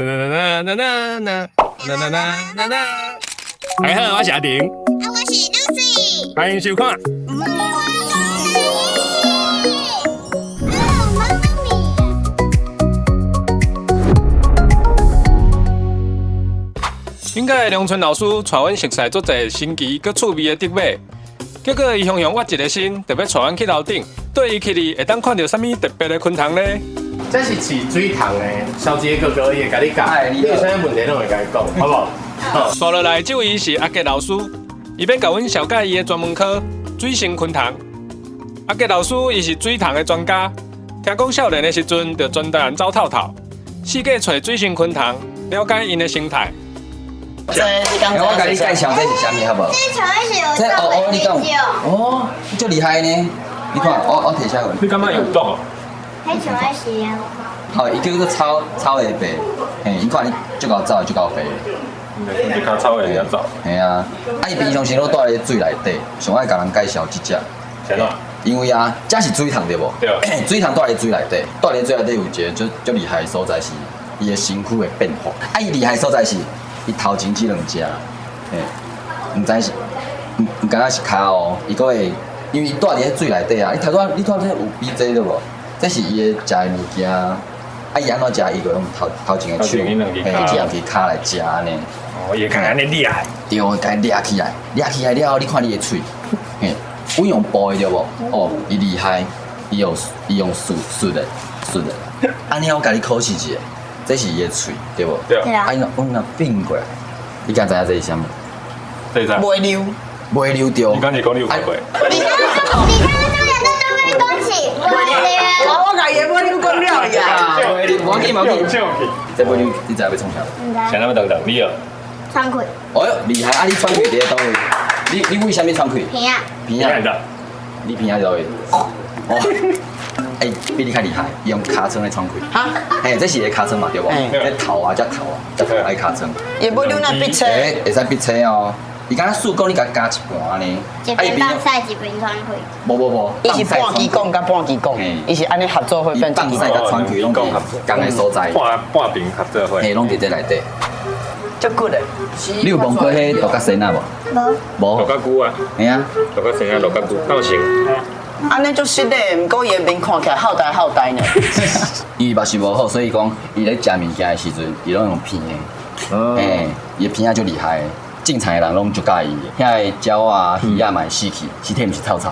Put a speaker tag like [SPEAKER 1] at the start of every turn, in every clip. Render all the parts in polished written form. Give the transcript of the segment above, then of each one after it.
[SPEAKER 1] 大家好，我是阿丁，
[SPEAKER 2] 我是 Lucy，
[SPEAKER 1] 欢迎收看。应该梁春老师带阮熟悉做者新奇佮趣味的竹马，结果伊雄挖一个心，特别带阮去楼顶，对伊去哩会当看到啥物特别的昆虫呢？
[SPEAKER 3] 这是饲水塘的，小杰哥哥伊会甲你讲，你有啥问题拢会甲伊讲，好不好？
[SPEAKER 1] 坐落来，这位是阿杰老师，伊免甲阮小解伊的专门科水生昆虫。阿杰老师伊是水塘的专家，听讲少年的时阵就专带人走透透，四界找水生昆虫，了解因的生态。
[SPEAKER 4] 我甲你介绍这是啥物好不好？
[SPEAKER 2] 这床是有
[SPEAKER 4] 你讲哦，足厉害呢！你看，我摕下来。
[SPEAKER 1] 你感觉有毒哦？
[SPEAKER 2] 迄床是啊。
[SPEAKER 4] 哦，伊叫做草的白，嘿，伊看你足够走，足够肥。
[SPEAKER 1] 你看草的也走。
[SPEAKER 4] 嘿啊，伊平常时都住咧水内底，上爱甲人介绍即只。
[SPEAKER 1] 谁喏？
[SPEAKER 4] 因为啊，这是水塘对无？
[SPEAKER 1] 对。
[SPEAKER 4] 水塘住咧水内底，住咧水内底有一个足厉害的所在是伊的身躯的变化。伊厉害的所在是。伊头前即两只，嘿，毋知是，毋敢若是骹哦，伊阁会，因为伊住伫咧水内底啊，你睇这有比这对无？这是伊的食的物件，伊安怎食？伊个用头前的手，嘿，这样去骹来食安尼。
[SPEAKER 1] 哦，伊看安尼厉害。
[SPEAKER 4] 对，甲伊掠起来了后，你看伊的喙，嘿，阮用剥的对无？哦，伊厉害，伊用竖的，安尼我甲你考试一下。这是伊的喙，对无？
[SPEAKER 1] 对
[SPEAKER 2] 啊。
[SPEAKER 4] 阮若并过来，你敢知影这是啥物？
[SPEAKER 1] 这是。
[SPEAKER 4] 袂溜掉。
[SPEAKER 1] 你刚才讲你有会？
[SPEAKER 2] 你看这两个都被恭喜，
[SPEAKER 5] 我甲伊尾溜讲了呀。
[SPEAKER 4] 袂溜，无要紧。这尾溜你知要创啥？
[SPEAKER 2] 唔知。
[SPEAKER 1] 像那么等，你哦。
[SPEAKER 2] 穿开。
[SPEAKER 4] 哦哟，厉害！你穿开伫倒位？你为啥物穿开？
[SPEAKER 2] 平啊。
[SPEAKER 4] 平啊。你平啊伫倒位？哦。比你较厉害，伊用尻川来穿开。哈？嘿，这是个尻川嘛，对无？这头啊，才爱尻川。
[SPEAKER 5] 伊尾溜那逼车。
[SPEAKER 4] 会使逼车哦。伊敢若四股，你甲加一半安尼。
[SPEAKER 2] 一边放晒，一边穿开。
[SPEAKER 4] 无。
[SPEAKER 5] 伊是半支讲甲半支讲，伊是安尼合作会变。
[SPEAKER 4] 放晒甲穿开拢共个所在。
[SPEAKER 1] 半边合作会。
[SPEAKER 4] 嘿，拢伫这内底。
[SPEAKER 5] 足骨的。
[SPEAKER 4] 你有闻过迄独角仙啊无？无。
[SPEAKER 1] 独角菇啊。
[SPEAKER 4] 嘿啊。
[SPEAKER 1] 独角仙啊，独角菇造型。
[SPEAKER 5] 安尼足实的，毋过伊的面看起来好呆呢。
[SPEAKER 4] 伊目是无好，所以讲伊咧食物件的时阵，伊拢用片的。嘿，伊的片仔足厉害的，正常的人拢足介意的。遐个鸟啊、鱼啊嘛死去，尸体毋是臭臭。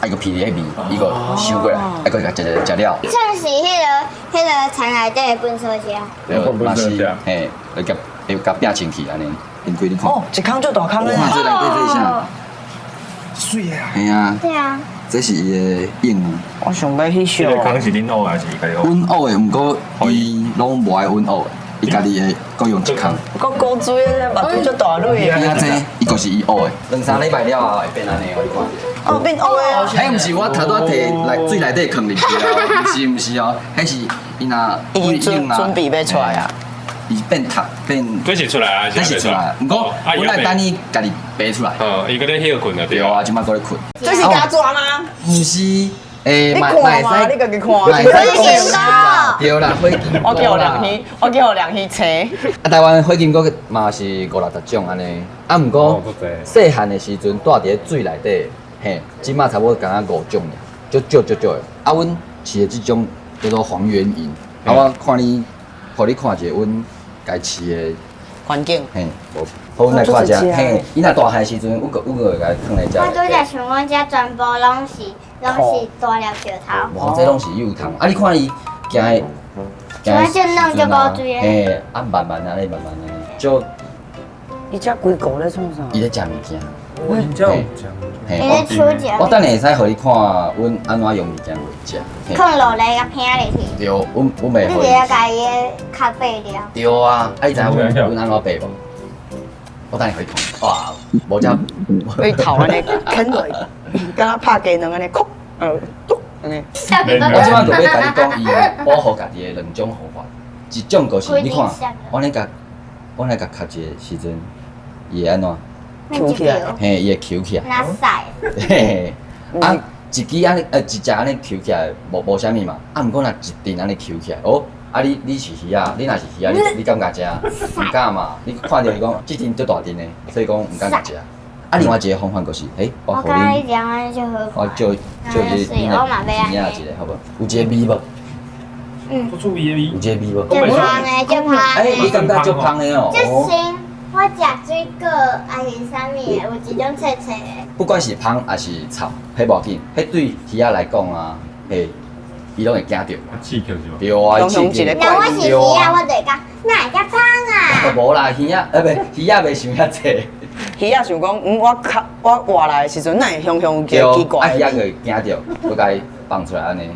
[SPEAKER 4] 伊个片伫迄味，伊个收过来，搁甲食了。
[SPEAKER 2] 像是迄个田内底的粪扫车。
[SPEAKER 4] 嘛是，嘿，会甲拼清气安尼，因规你看。
[SPEAKER 5] 哦，一空就大空咧。
[SPEAKER 4] 看这内底这啥？
[SPEAKER 1] 水啊！
[SPEAKER 4] 嘿啊。
[SPEAKER 2] 对啊。
[SPEAKER 4] 这是伊的应用。
[SPEAKER 5] 我想要去学。
[SPEAKER 1] 这个坑是恁学还是伊家学？
[SPEAKER 4] 阮学的，毋过伊拢无爱阮学的，伊家己的各用一空。
[SPEAKER 5] 我高水的目睭足大蕊的。
[SPEAKER 4] 听这，伊就是伊学的。2-3礼拜了后会变安尼，我你看。
[SPEAKER 5] 哦，变黑的。
[SPEAKER 4] 迄毋是我头拄摕来水内底放入去哦，毋是哦，迄是伊若
[SPEAKER 5] 已经准备要出来啊。
[SPEAKER 4] 伊变读变。
[SPEAKER 1] 这是出来啊，
[SPEAKER 4] 这是出来，毋过阮来等伊家己爬出来。
[SPEAKER 1] 伊搁咧休困啊，
[SPEAKER 4] 对啊，即摆搁咧困。
[SPEAKER 5] 这是加抓吗？
[SPEAKER 4] 毋是，你
[SPEAKER 5] 看嘛，你家己看。
[SPEAKER 4] 对啦，火箭。
[SPEAKER 5] 我叫互良鱼青。
[SPEAKER 4] 台湾火箭果嘛是50-60种安尼，啊毋过细汉的时阵住伫咧水内底，嘿，即摆差不多敢若5种尔，少的。啊，阮饲的即种叫做黄缘萤，啊我看你，互你看一下阮家饲的
[SPEAKER 5] 环境。
[SPEAKER 4] 嘿，好，阮来看一下，嘿，伊若大汉的时阵，阮个会甲放来遮。
[SPEAKER 2] 我拄则想阮遮全部拢是大粒石头。
[SPEAKER 4] 无，这拢是幼虫，啊你看伊行的。
[SPEAKER 2] 就弄就高水的。
[SPEAKER 4] 嘿，啊慢慢安尼，就。
[SPEAKER 5] 伊遮规个咧创啥？
[SPEAKER 4] 伊咧食物件。
[SPEAKER 1] 因遮有
[SPEAKER 4] 嘿，
[SPEAKER 2] 伊咧手食。
[SPEAKER 4] 我等下会使互你看，阮安怎用物件来食。
[SPEAKER 2] 放落来甲拼入去。
[SPEAKER 4] 对，阮袂。
[SPEAKER 2] 你直接甲伊的壳掰了。
[SPEAKER 4] 对啊，啊你知影阮安怎掰无？我等下互你看。哇，无遮。
[SPEAKER 5] 伊头安尼啃落，敢若拍鸡卵安尼，哭，嘟安尼。
[SPEAKER 4] 我即摆就要甲你讲，伊保护家己的2种方法，一种就是你看，我来甲磕一个时阵，伊会安怎？
[SPEAKER 5] 揪起来。
[SPEAKER 4] 嘿，伊会揪起来。
[SPEAKER 2] 拿晒。
[SPEAKER 4] 嘿，啊，一支安尼，一只安尼揪起来，无啥物嘛。啊，毋过若一阵安尼揪起来，哦，啊你是鱼啊，你若是鱼啊，你敢甲食？唔敢嘛？你看到伊讲即阵足大阵的，所以讲唔敢甲食。啊，另外一个方法就是，我互
[SPEAKER 2] 我刚才
[SPEAKER 4] 你，
[SPEAKER 2] 讲完就喝
[SPEAKER 4] 我就你你的经验一个，好无？有一个味无？
[SPEAKER 1] 不出味味
[SPEAKER 4] 有。一个味无？
[SPEAKER 2] 就胖的，就胖的。
[SPEAKER 4] 你感觉足芳的哦。
[SPEAKER 2] 就行，我食水果还是啥物的，有一种脆脆的。
[SPEAKER 4] 不管是芳还是臭，迄无要紧，迄对鱼仔来讲啊，伊拢会惊着。
[SPEAKER 1] 刺激是吧？
[SPEAKER 4] 对啊，
[SPEAKER 5] 拢用一个
[SPEAKER 2] 那我是鱼啊，我就会讲，哪会较胖啊？
[SPEAKER 4] 无啦，鱼仔鱼仔袂想遐济。
[SPEAKER 5] 鱼仔想讲，我活来的时阵，哪会香香有一个奇怪
[SPEAKER 4] 鱼仔
[SPEAKER 5] 的味？
[SPEAKER 4] 会惊着，要甲伊放出来安尼。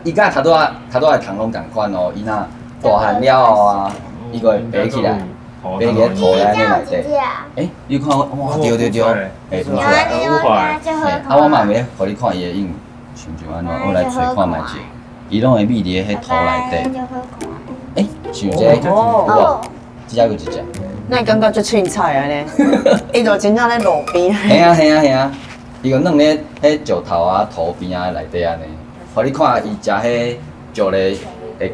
[SPEAKER 4] 伊甲头拄仔的虫拢共款哦，伊若大汉了后啊，伊个会爬起来，爬起来吐在安尼内底。你看我，哇，对，会吐出来。我嘛袂互你看伊的影，像安怎，我来找看卖者，伊拢会秘伫迄土内底。像这有无？即只有一只。
[SPEAKER 5] 那感觉足凊彩安尼，伊就真正咧路边。
[SPEAKER 4] 嘿啊，伊个弄咧迄石头啊、土边啊内底安尼，互你看伊食迄石咧会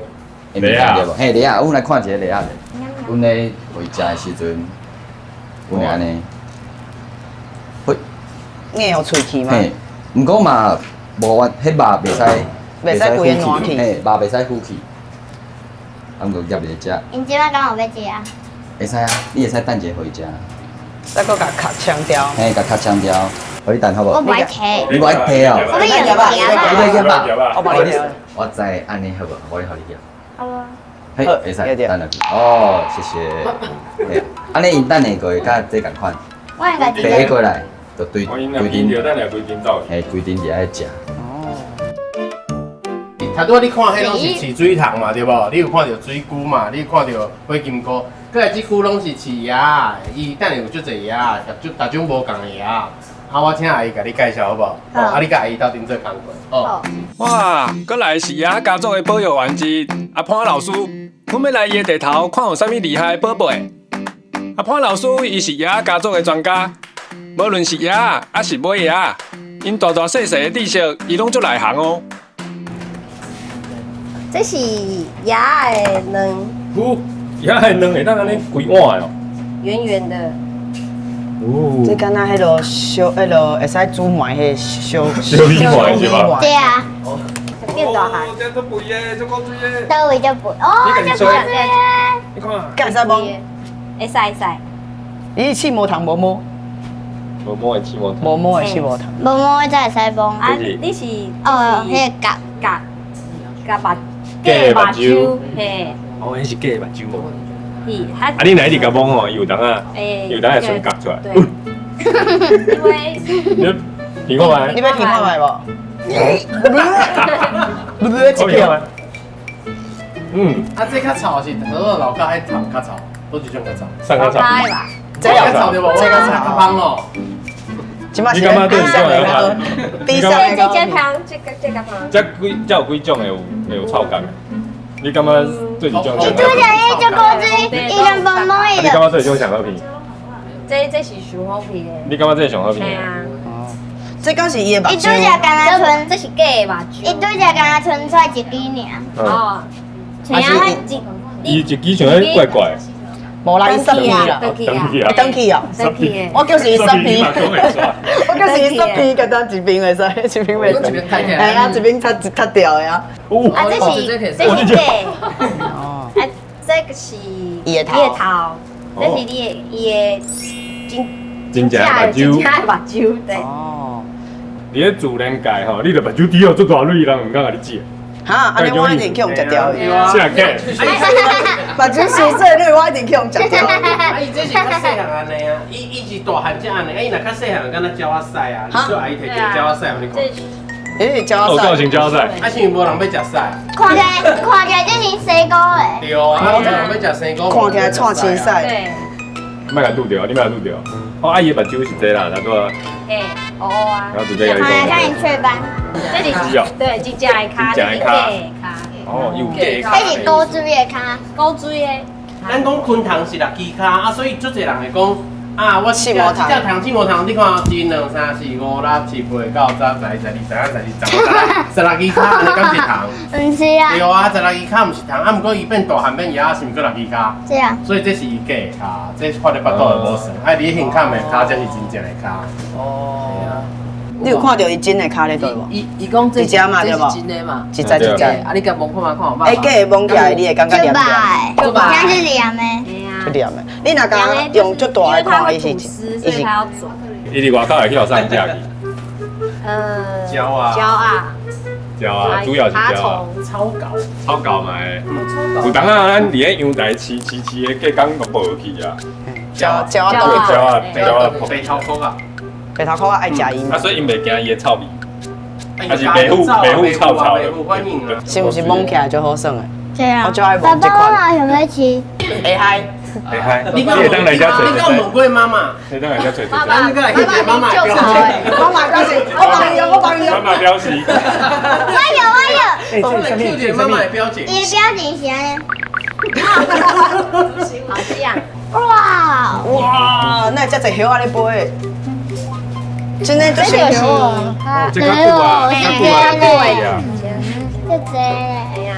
[SPEAKER 4] 物件对无？嘿，螺啊，阮来看一个螺啊。阮咧回食的时阵，阮会安尼，
[SPEAKER 5] 硬有喙齿嘛？
[SPEAKER 4] 嘿，毋过嘛无迄肉袂使
[SPEAKER 5] 规个烂去
[SPEAKER 4] 嘿，肉袂使浮起，啊，毋过夹袂食，
[SPEAKER 2] 你即摆敢有要食啊？
[SPEAKER 4] 会使啊，你会使等一下互伊食，
[SPEAKER 5] 再搁甲壳枪掉。
[SPEAKER 4] 嘿，甲壳枪掉，互你等好无？
[SPEAKER 2] 我不爱吃，
[SPEAKER 4] 你不爱摕哦？
[SPEAKER 2] 我要有夹吧。
[SPEAKER 4] 你要夹吧？
[SPEAKER 5] 我帮你夹。
[SPEAKER 4] 我知安尼好无？我互你夹。
[SPEAKER 2] 哦，
[SPEAKER 4] 嘿，会使等落去。哦，谢谢。嘿，安尼因等下个会甲这共款，
[SPEAKER 2] 我应该直
[SPEAKER 4] 爬
[SPEAKER 2] 接。
[SPEAKER 4] 过来，就对规定，
[SPEAKER 1] 等下规定走。
[SPEAKER 4] 嘿，规定伫遐食。
[SPEAKER 3] 头拄你看迄拢是饲水塘嘛，对无？你有看到水龜嘛？你有看到花金菇，过来即区拢是饲鸭，伊等下有足侪鸭，逐种无共的鸭。我请阿姨甲你介绍好无？你甲阿姨斗阵做工过。哦。
[SPEAKER 1] 哇，搁来是鸭家族的保育员之一阿潘老师，阮要来伊的地头看有啥物厉害的宝贝。阿潘老师伊是鸭家族的专家，无论是鸭还是尾鸭，因大大细细的知识伊拢足内行哦。
[SPEAKER 6] 这是鸭的卵，
[SPEAKER 1] 鸭的卵会当安尼规碗哦。
[SPEAKER 6] 圆圆的，
[SPEAKER 1] 哦
[SPEAKER 5] 这敢若迄落小，迄落会使煮糜迄小
[SPEAKER 1] 米糜是吧
[SPEAKER 2] 对啊，
[SPEAKER 6] 变大汉。
[SPEAKER 1] 这都肥的，这够水的。
[SPEAKER 2] 倒位就不，哦，就不对。
[SPEAKER 1] 你看，
[SPEAKER 5] 敢会使摸？
[SPEAKER 6] 会使会使，
[SPEAKER 5] 你试摸糖无摸？
[SPEAKER 1] 无摸的起摸
[SPEAKER 5] 无摸的试摸糖。
[SPEAKER 2] 摸摸才会使摸。
[SPEAKER 6] 啊，你是
[SPEAKER 2] 哦，迄个角。
[SPEAKER 6] 甲目
[SPEAKER 1] 鸡的目睭，
[SPEAKER 6] 嘿，
[SPEAKER 1] 哦，迄是鸡的目睭哦。
[SPEAKER 6] 是，
[SPEAKER 1] 啊，你哪一直甲摸吼，有当啊，有当会顺夹出来。
[SPEAKER 6] 对，因为
[SPEAKER 1] 你看卖，
[SPEAKER 5] 你要听看卖无？不不，一
[SPEAKER 1] 看卖。
[SPEAKER 3] 这较臭是河老家迄糖较臭，都一种较臭。
[SPEAKER 1] 上个场。
[SPEAKER 6] 开吧，
[SPEAKER 3] 这较臭对无？这较臭较芳哦。
[SPEAKER 5] 即马是
[SPEAKER 1] 你感觉对是这样
[SPEAKER 5] 低上
[SPEAKER 6] 这
[SPEAKER 5] 那个。
[SPEAKER 6] 这汤，这个汤，
[SPEAKER 1] 这有几种会有臭感的？你感觉对这种？
[SPEAKER 2] 伊拄则伊就高水，伊人摸摸伊
[SPEAKER 1] 你感
[SPEAKER 2] 就。
[SPEAKER 1] 觉这种上好片？
[SPEAKER 6] 这是上好片的。
[SPEAKER 1] 你感觉这上好片？
[SPEAKER 6] 系啊，
[SPEAKER 5] 这敢是伊的目
[SPEAKER 2] 伊拄则
[SPEAKER 5] 睭？
[SPEAKER 2] 敢若剩，
[SPEAKER 6] 这是鸡的目
[SPEAKER 2] 伊
[SPEAKER 6] 睭。
[SPEAKER 2] 拄则敢若剩出来一支尔。
[SPEAKER 6] 哦，
[SPEAKER 2] 像啊，
[SPEAKER 1] 伊一支像迄怪怪。
[SPEAKER 5] 无啦，伊十片啦，
[SPEAKER 6] 登去啊，
[SPEAKER 5] 会登去哦。
[SPEAKER 6] 登去的。
[SPEAKER 5] 我叫是伊十片，我叫是伊十片，甲当一边会使，一边袂使。哎呀，一边擦掉的啊。
[SPEAKER 6] 啊，这是鸡。
[SPEAKER 5] 哦。
[SPEAKER 6] 啊，这个是
[SPEAKER 5] 伊的头
[SPEAKER 6] 这是伊的
[SPEAKER 1] 真正的目睭。
[SPEAKER 6] 目睭，对。
[SPEAKER 5] 哦。
[SPEAKER 1] 你咧自然界吼，你著目睭滴哦，足大蕊，人毋敢甲你食。
[SPEAKER 5] 哈，安尼我一定去用食掉伊。
[SPEAKER 1] 是啊，客。
[SPEAKER 5] 目睭熟细，你我一定去用食掉。
[SPEAKER 3] 啊，伊这是较细汉安尼啊，伊是大汉才安尼，伊若较细汉，敢若鸟仔屎啊，你做阿姨摕一个鸟仔屎互你看。
[SPEAKER 5] 伊是招
[SPEAKER 1] 哦，造
[SPEAKER 5] 赛。
[SPEAKER 1] 型交赛。
[SPEAKER 3] 啊，是因为无人要食屎。
[SPEAKER 2] 看起来这是生果诶。
[SPEAKER 3] 对啊，无人要食生果。
[SPEAKER 5] 看起来串青赛。
[SPEAKER 6] 对。
[SPEAKER 1] 莫甲拄着，你莫甲拄着。哦，阿姨的目睭是这啦，然后
[SPEAKER 6] 嘿，哦啊
[SPEAKER 1] 然，后直接甲
[SPEAKER 2] 看起来像
[SPEAKER 1] 你
[SPEAKER 2] 银雀斑。
[SPEAKER 6] 这是对，真正的卡，
[SPEAKER 1] 真正的卡
[SPEAKER 6] 鸡的卡，
[SPEAKER 1] 哦，有鸡
[SPEAKER 2] 这是高水的卡。
[SPEAKER 6] 高水的。
[SPEAKER 3] 咱讲昆虫是6支骹，啊，所以足侪人会讲啊，我
[SPEAKER 5] 四毛糖
[SPEAKER 3] 这糖四毛糖，你看一、二、三、四、五、六、七、八、九、十、11、12、13、14、15、16、17、卡，安尼敢是糖？
[SPEAKER 2] 不是啊，
[SPEAKER 3] 对啊，12卡唔是糖，啊，毋过伊变大汉变野，是毋过12卡？
[SPEAKER 2] 这样。
[SPEAKER 3] 所以这是伊假的卡，这发咧巴肚的无算。啊，你现看的卡才是真正的卡。
[SPEAKER 5] 哦。你有看到伊真的卡咧对无？
[SPEAKER 7] 伊讲这
[SPEAKER 5] 一只嘛对无？
[SPEAKER 7] 真的嘛？
[SPEAKER 5] 一只一只。
[SPEAKER 7] 啊，你甲摸看嘛看有
[SPEAKER 5] 哎，假的摸起来，你会感觉
[SPEAKER 2] 就
[SPEAKER 5] 黏黏，
[SPEAKER 2] 吧，
[SPEAKER 7] 就吧
[SPEAKER 2] 现在是凉的。
[SPEAKER 5] 就黏的。你若甲用足大的看，伊是
[SPEAKER 6] 所以它要煮。
[SPEAKER 1] 伊伫外口会去互上架去，
[SPEAKER 3] 胶啊，
[SPEAKER 1] 椒啊，主要是椒啊，
[SPEAKER 3] 超高，
[SPEAKER 1] 草搞嘛的。有当啊，咱伫咧阳台饲的，隔工都无去啊。
[SPEAKER 5] 椒啊，
[SPEAKER 1] 椒啊，
[SPEAKER 3] 白头壳啊，
[SPEAKER 5] 白头壳爱食伊嘛
[SPEAKER 1] 啊，。所以因袂惊伊的臭味。还是
[SPEAKER 3] 北户
[SPEAKER 1] 臭臭的
[SPEAKER 3] 北户欢迎啊。
[SPEAKER 5] 是毋是摸起来就好耍的？
[SPEAKER 2] 这样。
[SPEAKER 5] 我就爱
[SPEAKER 2] 爸
[SPEAKER 5] 摸这款。
[SPEAKER 2] 爸妈妈有没有吃？
[SPEAKER 5] 会嗨。
[SPEAKER 1] 会嗨，
[SPEAKER 3] 你
[SPEAKER 1] 也当来家吹
[SPEAKER 3] 你讲问过妈妈，
[SPEAKER 1] 你当来家吹吹。
[SPEAKER 3] 咱你过来去姐妈妈表情。
[SPEAKER 5] 妈妈表示，我帮你
[SPEAKER 1] 妈妈表示。
[SPEAKER 2] 我有。
[SPEAKER 3] 我们 Q 姐妈妈的表情。
[SPEAKER 2] 你的表情是安
[SPEAKER 6] 好像。
[SPEAKER 2] 哇，
[SPEAKER 5] 哇，那遮侪叶仔咧飞，真诶就是叶。
[SPEAKER 1] 这较久啊，较久啊，
[SPEAKER 2] 就这样。
[SPEAKER 6] 哎呀，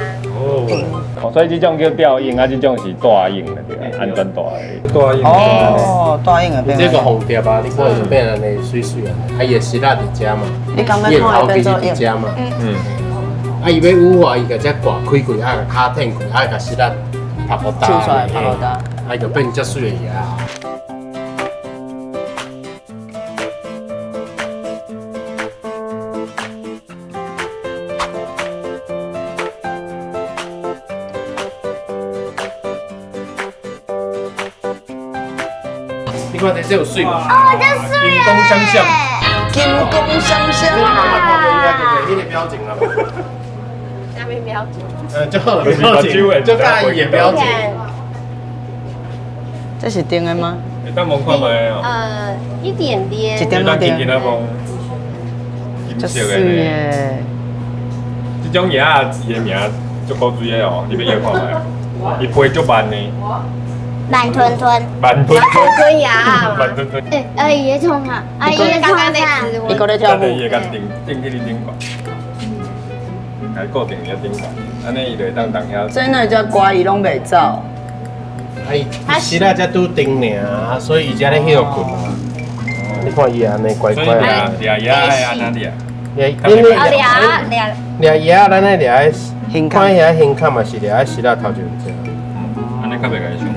[SPEAKER 1] 哦，所以这种叫吊影啊，这种是大影的对啊，安全大的。大影。
[SPEAKER 5] 哦，大影的变。
[SPEAKER 3] 这个红碟啊，你看就变安尼水水啊，啊伊的湿仔伫遮嘛，
[SPEAKER 5] 你感觉
[SPEAKER 3] 伊的
[SPEAKER 5] 看
[SPEAKER 3] 头皮是
[SPEAKER 5] 会变做影？
[SPEAKER 3] 伫遮嘛，
[SPEAKER 1] 嗯。
[SPEAKER 3] 啊伊要羽化，伊甲遮挂开开，啊甲骹挺开，啊甲湿仔拍好大，
[SPEAKER 5] 抽出来拍好大，
[SPEAKER 3] 啊就变遮水的呀。你看这有水嘛？
[SPEAKER 2] 哦，这是
[SPEAKER 1] 银光相向。
[SPEAKER 5] 金光相向。
[SPEAKER 3] 你的表情了。
[SPEAKER 6] 那边标准。
[SPEAKER 3] 就好了，表情，就大伊的表情。
[SPEAKER 5] 这是顶的吗？
[SPEAKER 1] 会当摸看卖哦。
[SPEAKER 6] 一点点。
[SPEAKER 5] 一点仔顶。
[SPEAKER 1] 那摸。
[SPEAKER 5] 这水耶！
[SPEAKER 1] 这种叶啊，伊的名足古锥的哦，你要叶看卖。伊飞足慢呢。
[SPEAKER 2] 慢吞吞。
[SPEAKER 1] 慢吞吞。
[SPEAKER 6] 吞牙。
[SPEAKER 1] 慢吞吞。
[SPEAKER 2] 阿姨的冲啊，阿姨的冲啊。
[SPEAKER 5] 伊搁咧跳舞。
[SPEAKER 1] 伊会甲顶去你顶管，来固定你的顶管，安尼伊就会当动遐。
[SPEAKER 5] 真的只歌伊拢袂走。
[SPEAKER 3] 哎，是啦，才拄顶尔，所以伊才咧休困啊。你看伊安尼乖乖啊。
[SPEAKER 1] 掠叶的安尼掠。
[SPEAKER 3] 掠叶，咱咧掠的，看遐胸坎嘛是掠喺湿啦头前只。
[SPEAKER 1] 安尼较袂甲伊伤害。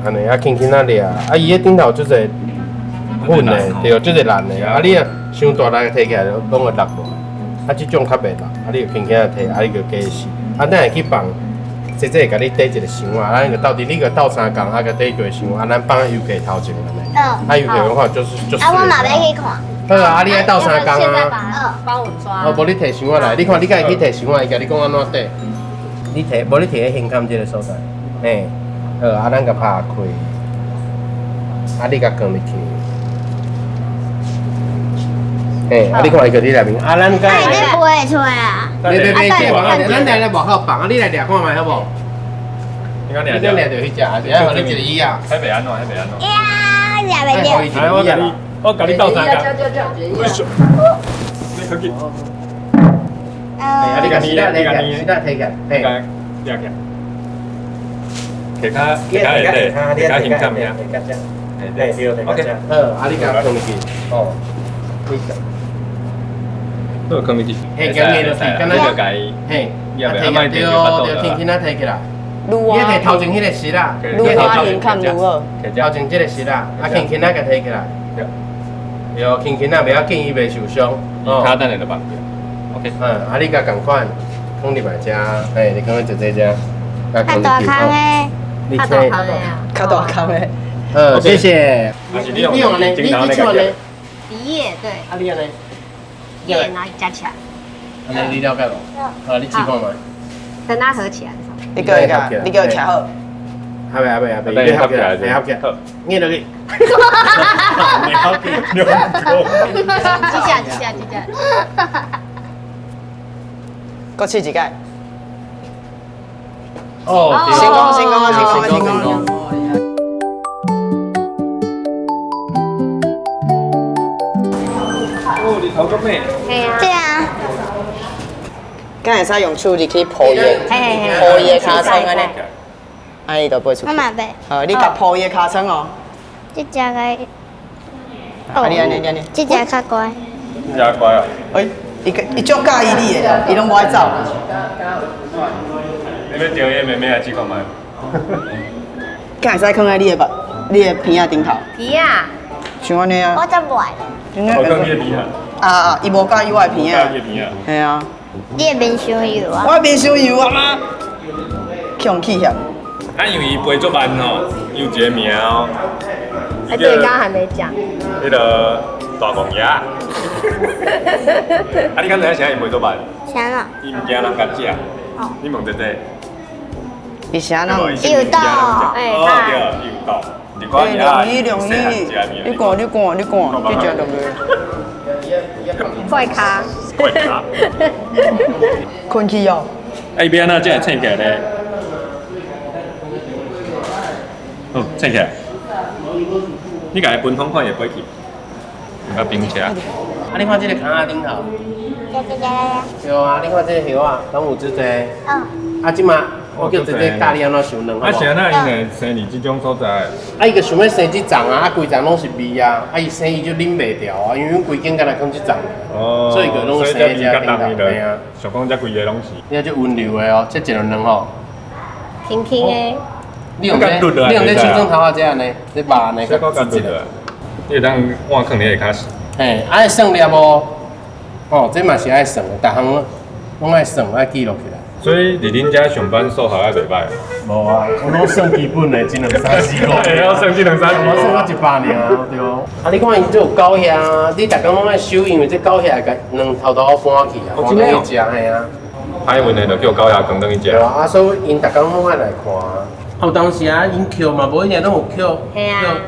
[SPEAKER 3] 安尼啊，轻轻啊掠，啊伊迄顶头就是粉的，对，就是烂的。啊，你啊伤大力摕起来，拢会落落。啊，这种较袂落，啊你就轻轻啊摕，啊你就加洗。啊，咱会去放，即会甲你底一个箱啊，咱个到底你个倒3工，啊个底一个箱啊，咱放油给头前安尼。啊油给的话就是。啊，
[SPEAKER 2] 我嘛要去看。
[SPEAKER 3] 好啊，你爱倒3工
[SPEAKER 6] 啊。帮我抓。
[SPEAKER 3] 哦，无你摕箱仔来，你看你家己去摕箱仔，伊甲你讲安怎底？你摕，无你摕迄胸坎这个所在，嘿。好，啊，咱甲拍开，啊，你甲放入去，嘿，啊，你看伊个你内面，啊，咱甲，
[SPEAKER 2] 那你不会出来啊？
[SPEAKER 3] 别，咱来幕后放，啊，你来掠看卖好无？
[SPEAKER 1] 你讲
[SPEAKER 3] 你掠掠着迄只，啊，然后你一个椅啊，
[SPEAKER 1] 迄袂安怎，迄袂安怎。
[SPEAKER 2] 呀，掠袂着。
[SPEAKER 1] 来，我甲你倒3工。你去去。
[SPEAKER 3] 啊，你甲你啦，你甲你啦，摕起来，嘿，
[SPEAKER 1] 掠起来。摕骹下底，摕骹胸坎遐。
[SPEAKER 3] 对对，OK。好，啊，你甲放入去，哦，你讲。
[SPEAKER 1] 都放入去。
[SPEAKER 3] 嘿，今日就是敢若
[SPEAKER 1] 就改。
[SPEAKER 3] 嘿，
[SPEAKER 1] 要
[SPEAKER 3] 摕起来，对，就轻轻啊摕起来。你摕头前迄个湿啦，
[SPEAKER 5] 愈花胸坎愈好。
[SPEAKER 3] 头前这个湿啦，啊轻轻啊甲摕起来。对，轻轻啊，袂要紧，伊袂受伤。
[SPEAKER 1] 骹等下就放掉。OK。
[SPEAKER 3] 啊，你甲共款放入来遮，嘿，你讲就这遮。
[SPEAKER 2] 较大坑的。
[SPEAKER 3] 你
[SPEAKER 6] 较大坑的呀。
[SPEAKER 5] 较大坑的。
[SPEAKER 3] 谢谢。
[SPEAKER 1] 你用安尼，
[SPEAKER 3] 你像安尼。
[SPEAKER 6] 梨叶对。
[SPEAKER 3] 啊，你安尼。
[SPEAKER 6] 叶然后加起来。
[SPEAKER 3] 安尼你了解无？好，你试看卖。
[SPEAKER 6] 等它合起来的时候。
[SPEAKER 5] 你叫伊个，你叫伊徛好。
[SPEAKER 3] 还袂，你合起来，合起来。捏落去。
[SPEAKER 1] 你好给牛
[SPEAKER 6] 记下。
[SPEAKER 5] 搁试一届。
[SPEAKER 3] 哦，
[SPEAKER 5] 成功。
[SPEAKER 1] 足美。
[SPEAKER 6] 嘿啊，
[SPEAKER 2] 对啊，
[SPEAKER 5] 敢会使用手入去铺伊的，
[SPEAKER 6] 嘿
[SPEAKER 5] 铺伊的尻川安尼，安尼就飞出去。
[SPEAKER 2] 我嘛袂，
[SPEAKER 5] 你甲铺伊的尻川哦。
[SPEAKER 2] 这只个，
[SPEAKER 5] 啊，你安尼，你安尼。
[SPEAKER 2] 这只较乖。
[SPEAKER 1] 你也乖啊！
[SPEAKER 5] 哎，伊足介意你的，伊拢无爱走。
[SPEAKER 1] 你要钓伊妹妹来试看卖。
[SPEAKER 5] 敢会使放在你的鼻仔顶头，
[SPEAKER 6] 皮啊，
[SPEAKER 5] 像安尼啊。
[SPEAKER 2] 我则袂，
[SPEAKER 1] 我讲你的鼻啊，
[SPEAKER 5] 啊，伊无介意我的鼻仔
[SPEAKER 1] 你。的鼻啊。
[SPEAKER 5] 系啊，
[SPEAKER 2] 你的面伤油啊。
[SPEAKER 5] 我面烧油啊妈，强气嫌。
[SPEAKER 1] 啊，因为伊飞足慢吼，伊有一个名哦。
[SPEAKER 6] 哎，对，刚刚还没讲。
[SPEAKER 1] 迄个大公爷。啊，你敢知影啥伊飞足慢？
[SPEAKER 2] 啥咯？
[SPEAKER 1] 伊毋惊人甲食。你问姐姐。
[SPEAKER 5] 伊啥喏？
[SPEAKER 2] 伊有倒
[SPEAKER 6] 哎
[SPEAKER 1] 哦对，伊有倒。你看伊啊，
[SPEAKER 5] 容易，你看，你看，这只落去。
[SPEAKER 6] 怪咖。
[SPEAKER 1] 怪咖。
[SPEAKER 5] 困去哦。
[SPEAKER 1] 啊，伊要安怎才会醒起来咧？哦，醒起来。你甲伊分风看会飞去，甲冰车。
[SPEAKER 3] 啊，你看这个坑仔顶头，对啊，你看这个叶啊，拢有这个。啊，即马我叫姐姐教你安怎想卵，好
[SPEAKER 1] 啊，
[SPEAKER 3] 无？
[SPEAKER 1] 是安那因会生伫即种所在？
[SPEAKER 3] 啊，伊就想要生这丛啊，啊，规丛拢是味啊，啊，伊生伊就啉袂掉啊，因为规间敢若放这丛，
[SPEAKER 1] 哦，
[SPEAKER 3] 所以就拢生
[SPEAKER 1] 所以
[SPEAKER 3] 在这顶头，
[SPEAKER 1] 对
[SPEAKER 3] 啊。
[SPEAKER 1] 想讲这规个拢是。
[SPEAKER 3] 你看这温柔的哦，这一轮卵吼，
[SPEAKER 6] 平平诶，
[SPEAKER 3] 你用这青春头啊这样呢，这把呢
[SPEAKER 1] 小可干对的，你会当换坑你下骹时。
[SPEAKER 3] 嘿，爱算粒无？哦，这嘛是爱算的，逐项拢爱算，爱记录起来。
[SPEAKER 1] 所以伫恁遮上班数学还袂歹。
[SPEAKER 3] 无啊，我拢算基本的，一两三四五。
[SPEAKER 1] 会晓算这两三四五
[SPEAKER 3] 我算到100年啊，对哦。啊，你看伊这有狗遐，你逐工拢爱收，因为这狗遐甲卵头搬去啊，搬去食嘿啊。
[SPEAKER 1] 海运的就叫狗仔扛等去食。
[SPEAKER 3] 对啊，啊，所以因逐工拢爱来看。有当时啊，因捡嘛，无一定拢有捡，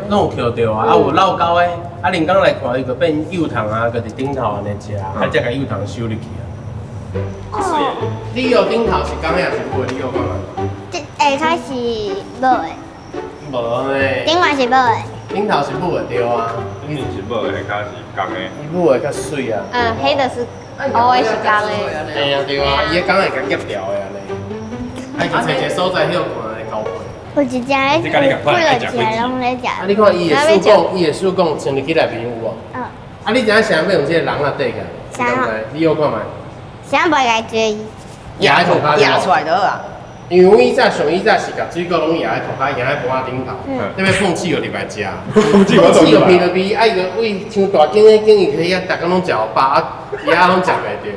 [SPEAKER 3] 拢有捡着啊。啊，有老狗的，啊，连工来看伊就变幼虫啊，就伫顶头安尼食啊，啊，才甲幼虫收入去啊。你有顶头是公也是母的？你有看吗？
[SPEAKER 2] 这下骹是母的，
[SPEAKER 3] 无呢，
[SPEAKER 2] 顶嘛是母的。
[SPEAKER 3] 顶头是母的对啊，
[SPEAKER 1] 一定是母的，下骹是公的。
[SPEAKER 3] 伊母的较水啊。
[SPEAKER 6] 嗯，黑的是 always 刚诶。
[SPEAKER 3] 嘿啊对啊，伊个工会甲夹掉的安尼。啊，就找一个所在休看来交配。
[SPEAKER 2] 有一只咧，几落只拢咧食。
[SPEAKER 3] 啊，你看伊的树讲穿入去内面有无？
[SPEAKER 2] 嗯。
[SPEAKER 3] 啊，你知影啥要用这个人啊缀起来？
[SPEAKER 2] 啥？
[SPEAKER 3] 你有看吗？
[SPEAKER 2] 啥袂该追伊？
[SPEAKER 3] 压在涂骹
[SPEAKER 5] 压出来就好啊。
[SPEAKER 3] 因为阮以前上以前是甲水果拢压在涂骹，压在盘仔顶头，那边碰气就入来食。碰气就鼻落鼻，啊伊个胃像大间的间伊去遐，逐工拢食有饱，啊鸭拢食袂着。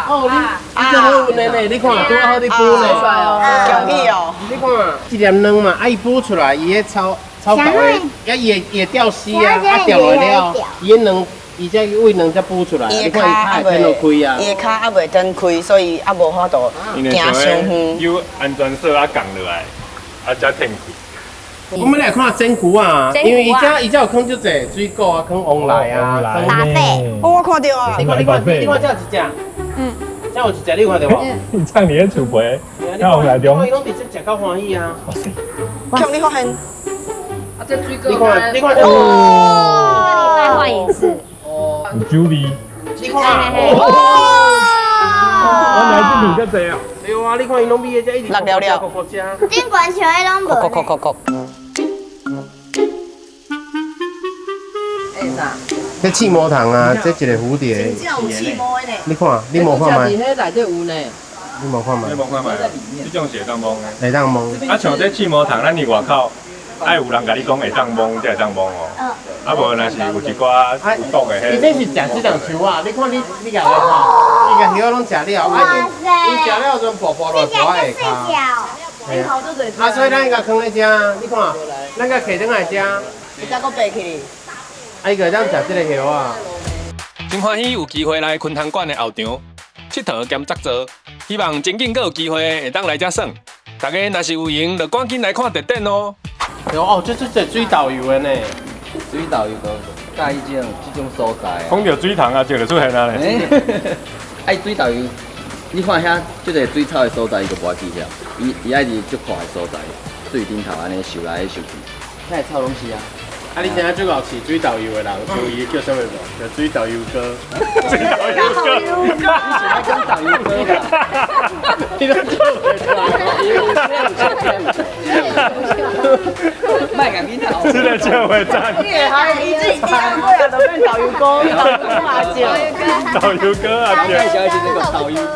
[SPEAKER 3] 哦，你这好运的呢，你看拄好你补呢，
[SPEAKER 5] 容易哦。
[SPEAKER 3] 你看一粒卵嘛，啊伊补出来，伊个草豆的，啊伊会掉丝啊，啊掉落了，伊个卵，伊才胃卵才补出来，你看伊脚会伸落开啊，
[SPEAKER 5] 伊个脚还袂展开，所以还无法度行上远。
[SPEAKER 1] 有安全绳啊降落来，啊才停去。
[SPEAKER 3] 我们来看真菇啊，因为伊遮有坑就侪水果啊，坑往来啊，
[SPEAKER 2] 打贝。
[SPEAKER 5] 哦，我看到啊。
[SPEAKER 3] 你看，这有一只，这有一只，你有看到无？
[SPEAKER 1] 你唱你的厝杯，那往来中。
[SPEAKER 3] 伊拢直接食到欢喜啊！
[SPEAKER 5] 强你发现？
[SPEAKER 3] 你看，
[SPEAKER 6] 一个礼拜换一次。
[SPEAKER 1] 有酒味。
[SPEAKER 3] 你看，
[SPEAKER 1] 我来这里就这样。
[SPEAKER 3] 对啊，你看伊拢味的，这一直
[SPEAKER 5] 落了了，
[SPEAKER 3] 吃。
[SPEAKER 2] 顶悬像迄拢无。
[SPEAKER 5] 扣。哎啥？
[SPEAKER 3] 这气魔糖啊，这一个蝴蝶。
[SPEAKER 5] 有气魔的呢。
[SPEAKER 3] 你看，你无看吗？
[SPEAKER 5] 迄内底有呢。
[SPEAKER 3] 你无看吗？
[SPEAKER 1] 你无看卖？这种是会当摸的。
[SPEAKER 3] 会当摸。
[SPEAKER 1] 啊，像这气魔糖，咱伫外口，爱有人甲你讲会当摸，才会当摸哦。啊，无若是有一寡有毒的
[SPEAKER 3] 伊这是食这两树啊！你看你甲来看，伊甲叶拢食了，啊伊食了阵薄薄落在下骹。啊，所以咱甲放咧遮，你看，咱甲摕转来遮，
[SPEAKER 5] 伊才搁爬起。
[SPEAKER 3] 啊，伊个咱食这个叶啊。
[SPEAKER 1] 真欢喜有机会来昆塘馆的后场佚佗兼作做，希望真紧阁有机会会当来遮耍。大家若是有闲，就赶紧来看特展哦。
[SPEAKER 3] 哦，这水豆油的呢。
[SPEAKER 7] 水豆油个介意这种所在。
[SPEAKER 1] 讲到水塘啊，就出现啊咧。
[SPEAKER 4] 爱水导游，你看遐即个水草的所在，伊就无去遐，伊爱伫足宽的所在，水顶头安尼游来游去，遐草拢是啊。
[SPEAKER 3] 啊，你现在最后是水导游的人，就伊叫什么无？叫水导游哥。水导游哥，
[SPEAKER 4] 你是爱讲导游哥啦？
[SPEAKER 3] 你都做袂出
[SPEAKER 4] 卖个面头，
[SPEAKER 1] 真的就会赞。
[SPEAKER 5] 你还你自己讲过呀，都变导游哥，导游哥阿姐，
[SPEAKER 1] 导游哥啊，
[SPEAKER 4] 介绍一下这个导游哥。